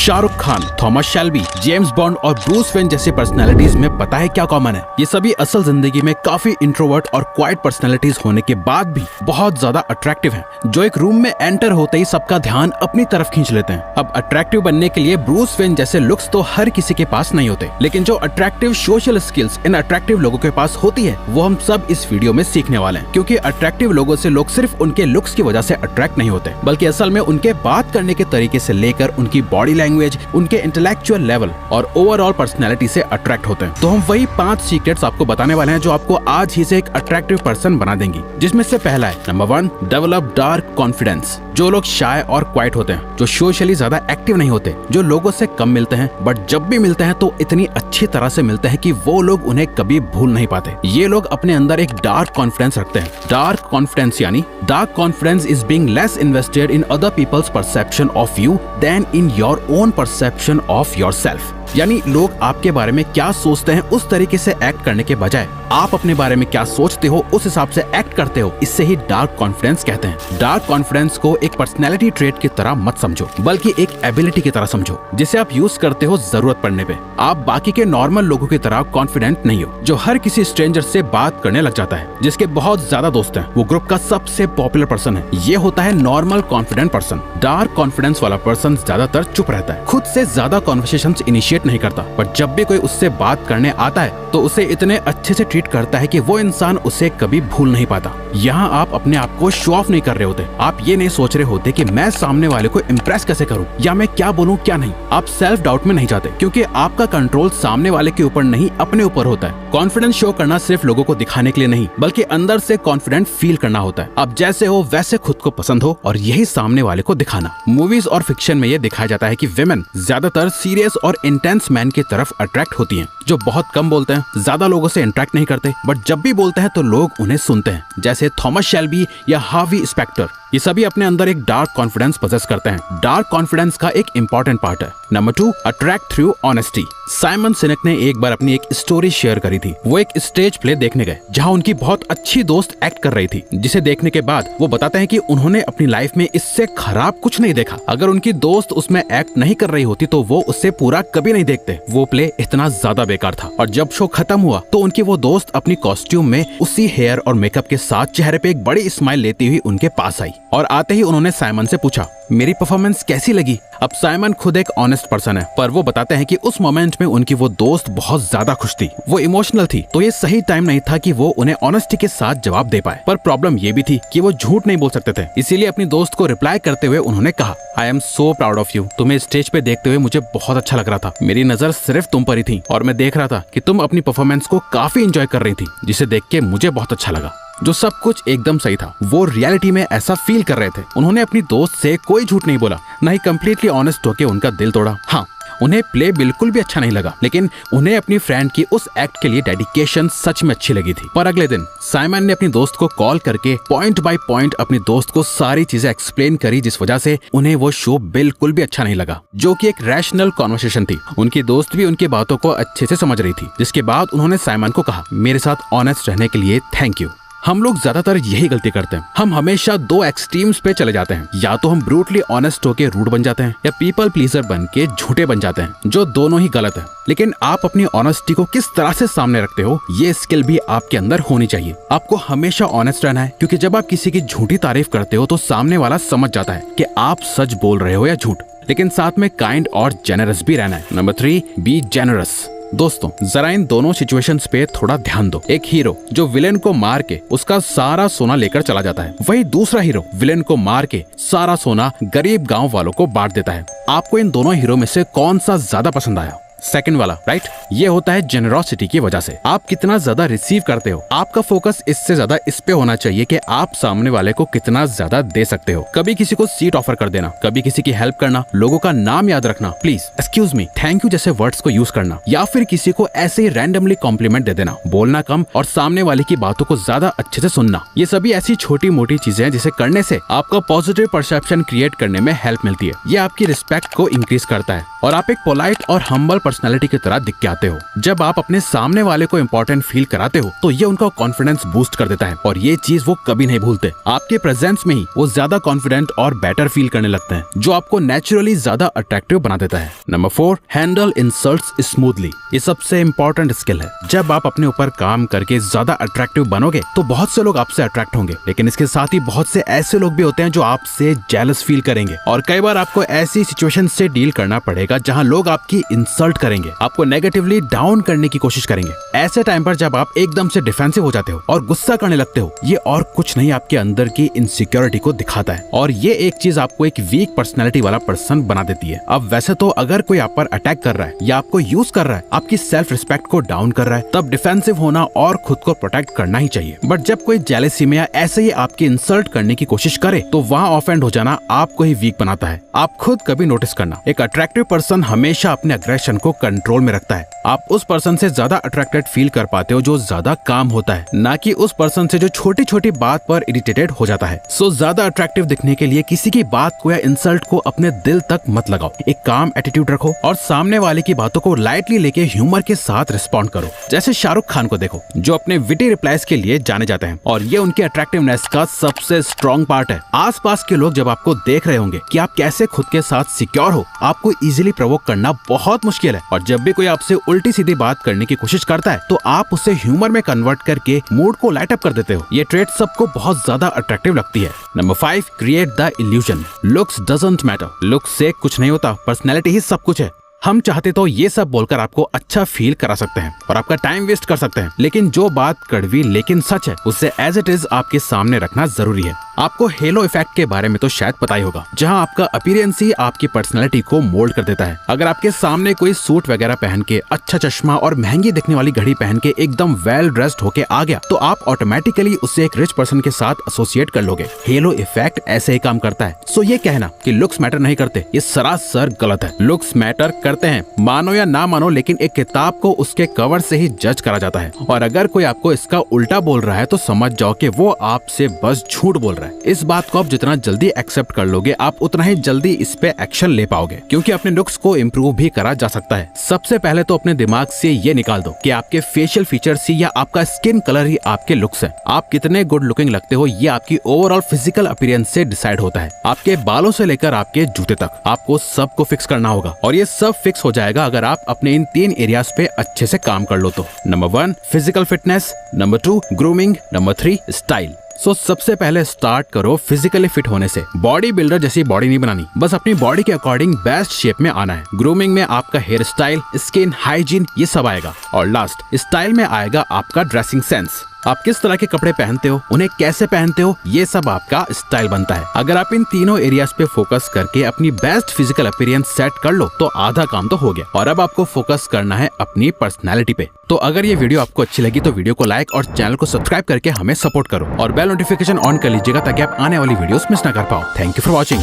Shahrukh Khan, Thomas Shelby, James bond और Bruce Wayne जैसे personalities में पता है क्या कॉमन है? ये सभी असल जिंदगी में काफी इंट्रोवर्ट और क्वाइट पर्सनालिटीज होने के बाद भी बहुत ज्यादा अट्रैक्टिव हैं, जो एक रूम में एंटर होते ही सबका ध्यान अपनी तरफ खींच लेते हैं। अब अट्रैक्टिव बनने के लिए ब्रूस वेन जैसे लुक्स तो हर किसी के पास नहीं होते, लेकिन जो attractive social skills in attractive लोगों के पास होती है वो हम सब इस वीडियो में सीखने वाले हैं। क्योंकि अट्रैक्टिव लोगों से लोग सिर्फ उनके लुक्स की वजह से अट्रैक्ट नहीं होते, बल्कि असल में उनके बात करने के तरीके से लेकर उनकी बॉडी लैंग्वेज, उनके इंटेलेक्चुअल लेवल और ओवरऑल पर्सनैलिटी से अट्रैक्ट होते हैं। तो हम वही 5 सीक्रेट्स आपको बताने वाले हैं जो आपको आज ही से एक अट्रैक्टिव पर्सन बना देंगी, जिसमें से पहला है नंबर 1, डेवलप डार्क कॉन्फिडेंस। जो लोग शाय और क्वाइट होते हैं, जो सोशली ज्यादा एक्टिव नहीं होते, जो लोगों से कम मिलते हैं बट जब भी मिलते हैं तो इतनी अच्छी तरह से मिलते हैं कि वो लोग उन्हें कभी भूल नहीं पाते। ये लोग अपने अंदर एक डार्क कॉन्फिडेंस रखते हैं। डार्क कॉन्फिडेंस यानी dark confidence is being less invested in other people's perception of you than in your own perception of yourself. यानी लोग आपके बारे में क्या सोचते हैं उस तरीके से एक्ट करने के बजाय आप अपने बारे में क्या सोचते हो उस हिसाब से एक्ट करते हो, इससे ही डार्क कॉन्फिडेंस कहते हैं। डार्क कॉन्फिडेंस को एक पर्सनैलिटी ट्रेट की तरह मत समझो, बल्कि एक एबिलिटी की तरह समझो, जिसे आप यूज करते हो जरूरत पड़ने पे। आप बाकी के नॉर्मल लोगों की तरह कॉन्फिडेंट नहीं हो, जो हर किसी स्ट्रेंजर से बात करने लग जाता है, जिसके बहुत ज्यादा दोस्त हैं, वो ग्रुप का सबसे पॉपुलर पर्सन है। ये होता है normal confident person. Dark confidence वाला पर्सन ज्यादातर चुप रहता है, खुद से ज्यादा कॉन्वर्सेशंस इनिशिएट नहीं करता, पर जब भी कोई उससे बात करने आता है तो उसे इतने अच्छे से ट्रीट करता है कि वो इंसान उसे कभी भूल नहीं पाता। यहाँ आप अपने आप को शो ऑफ नहीं कर रहे होते, आप ये नहीं सोच रहे होते कि मैं सामने वाले को इम्प्रेस कैसे करूँ या मैं क्या बोलूँ क्या नहीं। आप सेल्फ डाउट में नहीं जाते, क्योंकि आपका कंट्रोल सामने वाले के ऊपर नहीं अपने ऊपर होता है। कॉन्फिडेंस शो करना सिर्फ लोगों को दिखाने के लिए नहीं, बल्कि अंदर से कॉन्फिडेंट फील करना होता है। आप जैसे हो वैसे खुद को पसंद हो और यही सामने वाले को दिखाना। मूवीज और फिक्शन में ये दिखाया जाता है कि विमेन ज्यादातर सीरियस और इंटेंस मैन की तरफ अट्रैक्ट होती हैं, जो बहुत कम बोलते हैं, ज्यादा लोगों से इंटरेक्ट नहीं करते, बट जब भी बोलते हैं तो लोग उन्हें सुनते हैं, जैसे थॉमस शेल्बी या हार्वी स्पेक्टर। ये सभी अपने अंदर एक डार्क कॉन्फिडेंस पोजेस करते हैं। डार्क कॉन्फिडेंस का एक इंपॉर्टेंट पार्ट है number 2, attract through honesty. Simon Sinek ने एक बार अपनी एक स्टोरी शेयर करी थी। वो एक स्टेज प्ले देखने गए जहां उनकी बहुत अच्छी दोस्त एक्ट कर रही थी, जिसे देखने के बाद वो बताते हैं कि उन्होंने अपनी लाइफ में इससे खराब कुछ नहीं देखा। अगर उनकी दोस्त उसमें एक्ट नहीं कर रही होती तो वो उससे पूरा कभी नहीं देखते। वो प्ले इतना ज्यादा बेकार था। और जब शो खत्म हुआ तो उनकी वो दोस्त अपनी कॉस्ट्यूम में उसी हेयर और मेकअप के साथ चेहरे पे एक बड़ी स्माइल लेती हुई उनके पास आई, और आते ही उन्होंने साइमन से पूछा, मेरी परफॉर्मेंस कैसी लगी? अब साइमन खुद एक ऑनेस्ट पर्सन है, पर वो बताते हैं कि उस मोमेंट में उनकी वो दोस्त बहुत ज्यादा खुश थी, वो इमोशनल थी, तो ये सही टाइम नहीं था कि वो उन्हें ऑनेस्टी के साथ जवाब दे पाए। पर प्रॉब्लम ये भी थी कि वो झूठ नहीं बोल सकते थे, इसीलिए अपनी दोस्त को रिप्लाई करते हुए उन्होंने कहा, I am so proud of you. तुम्हें स्टेज पे देखते हुए मुझे बहुत अच्छा लग रहा था। मेरी नजर सिर्फ तुम पर ही थी और मैं देख रहा था कि तुम अपनी परफॉर्मेंस को काफी एंजॉय कर रही थी, जिसे देख के मुझे बहुत अच्छा लगा। जो सब कुछ एकदम सही था, वो रियलिटी में ऐसा फील कर रहे थे। उन्होंने अपनी दोस्त से कोई झूठ नहीं बोला, न ही कम्प्लीटली ऑनेस्ट होकर उनका दिल तोड़ा। हाँ, उन्हें प्ले बिल्कुल भी अच्छा नहीं लगा, लेकिन उन्हें अपनी फ्रेंड की उस एक्ट के लिए डेडिकेशन सच में अच्छी लगी थी। पर अगले दिन साइमन ने अपनी दोस्त को कॉल करके पॉइंट बाय पॉइंट अपनी दोस्त को सारी चीजें एक्सप्लेन करी, जिस वजह से उन्हें वो शो बिल्कुल भी अच्छा नहीं लगा, जो कि एक रैशनल कॉन्वर्सेशन थी। उनकी दोस्त भी उनकी बातों को अच्छे से समझ रही थी, जिसके बाद उन्होंने साइमन को कहा, मेरे साथ ऑनेस्ट रहने के लिए थैंक यू। हम लोग ज्यादातर यही गलती करते हैं, हम हमेशा 2 एक्सट्रीम्स पे चले जाते हैं। या तो हम ब्रूटली ऑनेस्ट होके रूड बन जाते हैं, या पीपल प्लीजर बन के झूठे बन जाते हैं, जो दोनों ही गलत है। लेकिन आप अपनी ऑनेस्टी को किस तरह से सामने रखते हो, ये स्किल भी आपके अंदर होनी चाहिए। आपको हमेशा ऑनेस्ट रहना है, क्योंकि जब आप किसी की झूठी तारीफ करते हो तो सामने वाला समझ जाता है कि आप सच बोल रहे हो या झूठ। लेकिन साथ में काइंड और जेनरस भी रहना है। Number 3, be generous. दोस्तों, जरा इन दोनों सिचुएशंस पे थोड़ा ध्यान दो। एक हीरो जो विलेन को मार के उसका सारा सोना लेकर चला जाता है, वही दूसरा हीरो विलेन को मार के सारा सोना गरीब गांव वालों को बांट देता है। आपको इन दोनों हीरो में से कौन सा ज्यादा पसंद आया? सेकंड वाला, राइट? ये होता है जेनरोसिटी की वजह से। आप कितना ज्यादा रिसीव करते हो, आपका फोकस इससे ज्यादा इस पे होना चाहिए कि आप सामने वाले को कितना ज्यादा दे सकते हो। कभी किसी को सीट ऑफर कर देना, कभी किसी की हेल्प करना, लोगों का नाम याद रखना, please, excuse me, thank you जैसे वर्ड्स को यूज करना, या फिर किसी को ऐसे ही रैंडमली कॉम्प्लीमेंट दे देना, बोलना कम और सामने वाले की बातों को ज्यादा अच्छे से सुनना। ये सभी ऐसी छोटी मोटी चीजें हैं जिसे करने से आपका पॉजिटिव परसेप्शन क्रिएट करने में हेल्प मिलती है। ये आपकी रिस्पेक्ट को इंक्रीज करता है और आप एक पोलाइट और हम्बल पर्सनैलिटी की तरह दिख के आते हो। जब आप अपने सामने वाले को इम्पोर्टेंट फील कराते हो तो ये उनका कॉन्फिडेंस बूस्ट कर देता है और ये चीज वो कभी नहीं भूलते। आपके प्रेजेंस में ही वो ज्यादा कॉन्फिडेंट और बेटर फील करने लगते हैं, जो आपको नेचुरली ज्यादा अट्रैक्टिव बना देता है। Number 4, handle insults smoothly. ये सबसे इंपॉर्टेंट स्किल है। जब आप अपने ऊपर काम करके ज्यादा अट्रैक्टिव बनोगे तो बहुत से लोग आपसे अट्रैक्ट होंगे, लेकिन इसके साथ ही बहुत से ऐसे लोग भी होते हैं जो आपसे जेलस फील करेंगे और कई बार आपको ऐसी सिचुएशन से डील करना पड़ेगा जहां लोग आपकी इंसल्ट करेंगे, आपको नेगेटिवली डाउन करने की कोशिश करेंगे। ऐसे टाइम पर जब आप एकदम से डिफेंसिव हो जाते हो और गुस्सा करने लगते हो, ये और कुछ नहीं आपके अंदर की इनसिक्योरिटी को दिखाता है और ये एक चीज आपको एक वीक पर्सनैलिटी वाला पर्सन बना देती है। अब वैसे तो अगर कोई आप पर अटैक कर रहा है या आपको यूज कर रहा है, आपकी सेल्फ रिस्पेक्ट को डाउन कर रहा है, तब डिफेंसिव होना और खुद को प्रोटेक्ट करना ही चाहिए। बट जब कोई जेलसी में या ऐसे ही आपकी इंसल्ट करने की कोशिश करे तो वहाँ ऑफेंड हो जाना आपको ही वीक बनाता है। आप खुद कभी नोटिस करना, एक अट्रैक्टिव पर्सन हमेशा अपने अग्रेशन को कंट्रोल में रखता है। आप उस पर्सन से ज्यादा अट्रैक्टेड फील कर पाते हो जो ज्यादा काम होता है, ना कि उस पर्सन से जो छोटी छोटी बात पर इरिटेटेड हो जाता है। सो ज्यादा अट्रैक्टिव दिखने के लिए किसी की बात को या इंसल्ट को अपने दिल तक मत लगाओ। एक काम एटीट्यूड रखो और सामने वाले की बातों को लाइटली लेके ह्यूमर के साथ रिस्पॉन्ड करो। जैसे शाहरुख खान को देखो, जो अपने विटी रिप्लाईज के लिए जाने जाते हैं और ये उनके अट्रैक्टिवनेस का सबसे स्ट्रॉन्ग पार्ट है। आसपास के लोग जब आपको देख रहे होंगे कि आप कैसे खुद के साथ सिक्योर हो, आपको इजीली प्रोवोक करना बहुत मुश्किल है और जब भी कोई आपसे उल्टी सीधी बात करने की कोशिश करता है तो आप उसे ह्यूमर में कन्वर्ट करके मूड को लाइट अप कर देते हो। ये ट्रेट सबको बहुत ज्यादा अट्रैक्टिव लगती है। Number 5, create the illusion. Looks doesn't matter. Looks से कुछ नहीं होता, पर्सनैलिटी ही सब कुछ है। हम चाहते तो ये सब बोलकर आपको अच्छा फील करा सकते हैं और आपका टाइम वेस्ट कर सकते हैं, लेकिन जो बात कड़वी लेकिन सच है उसे एज इट इज आपके सामने रखना जरूरी है। आपको हेलो इफेक्ट के बारे में तो शायद पता ही होगा, जहां आपका अपीयरेंस ही आपकी पर्सनैलिटी को मोल्ड कर देता है। अगर आपके सामने कोई सूट वगैरह पहन के, अच्छा चश्मा और महंगी दिखने वाली घड़ी पहन के एकदम वेल ड्रेस्ड होके आ गया तो आप ऑटोमेटिकली उससे एक रिच पर्सन के साथ एसोसिएट कर लोगे। हेलो इफेक्ट ऐसे ही काम करता है। सो ये कहना कि लुक्स मैटर नहीं करते, ये सरासर गलत है। लुक्स मैटर करते हैं, मानो या ना मानो, लेकिन एक किताब को उसके कवर से ही जज करा जाता है और अगर कोई आपको इसका उल्टा बोल रहा है तो समझ जाओ कि वो आपसे बस झूठ बोल रहा है। इस बात को आप जितना जल्दी एक्सेप्ट कर लोगे, आप उतना ही जल्दी इस पे एक्शन ले पाओगे, क्योंकि अपने लुक्स को इम्प्रूव भी करा जा सकता है। सबसे पहले तो अपने दिमाग से ये निकाल दो कि आपके फेशियल फीचर्स ही या आपका स्किन कलर ही आपके लुक्स है। आप कितने गुड लुकिंग लगते हो ये आपकी ओवरऑल फिजिकल अपीयरेंस से डिसाइड होता है। आपके बालों से लेकर आपके जूते तक आपको सबको फिक्स करना होगा और ये सब फिक्स हो जाएगा अगर आप अपने इन 3 एरियाज पे अच्छे से काम कर लो तो। Number 1, physical fitness. Number 2, grooming. Number 3, style. सबसे पहले स्टार्ट करो फिजिकली फिट होने से। बॉडी बिल्डर जैसी बॉडी नहीं बनानी, बस अपनी बॉडी के अकॉर्डिंग बेस्ट शेप में आना है। ग्रूमिंग में आपका हेयर स्टाइल, स्किन हाइजीन ये सब आएगा और लास्ट स्टाइल में आएगा आपका ड्रेसिंग सेंस। आप किस तरह के कपड़े पहनते हो, उन्हें कैसे पहनते हो, ये सब आपका स्टाइल बनता है। अगर आप इन तीनों एरियाज पे फोकस करके अपनी बेस्ट फिजिकल अपीयरेंस सेट कर लो तो आधा काम तो हो गया और अब आपको फोकस करना है अपनी पर्सनैलिटी पे। तो अगर ये वीडियो आपको अच्छी लगी तो वीडियो को लाइक और चैनल को सब्सक्राइब करके हमें सपोर्ट करो और बेल नोटिफिकेशन ऑन कर लीजिएगा ताकि आप आने वाली वीडियोस मिस ना कर पाओ। Thank you for watching.